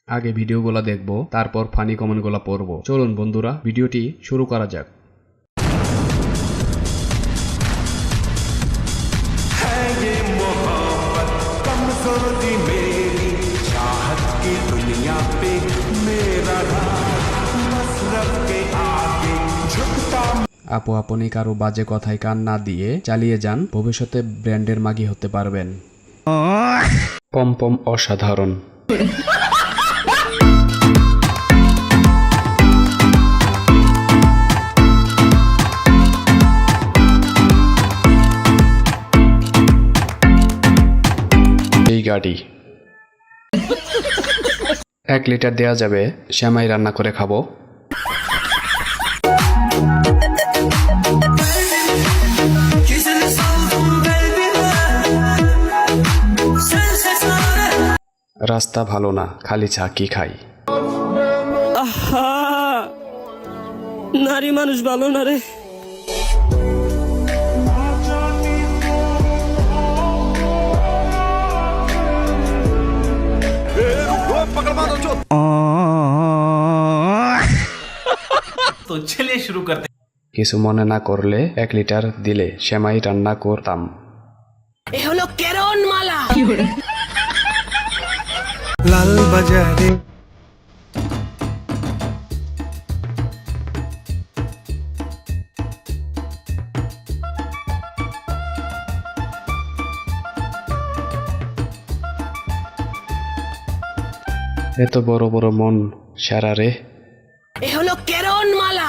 আগে ভিডিওগুলো দেখব, তারপর ফানি কমেন্টগুলো পড়ব। চলুন বন্ধুরা, ভিডিওটি শুরু করা যাক। আপু আপনি কারো বাজে কথায় কান না দিয়ে চালিয়ে যান, ভবিষ্যতে ব্র্যান্ডের মাগি হতে পারবেন। পমপম অসাধারণ। এই গাড়ি 1 লিটার দেয়া যাবে, শ্যামাই রান্না করে খাবো। রাস্তা ভালো না, খালি চা কি খাই। নারী মানুষ ভালো না রে। तो चलिए शुरू करते। কিছু মনে না করলে 1 লিটার দিলে শ্যামাই রান্না করতাম। এ হলো কেরন মালা। লাল বাজারে এত বড় বড় মন সারা রে। এ হলো কেরন মালা।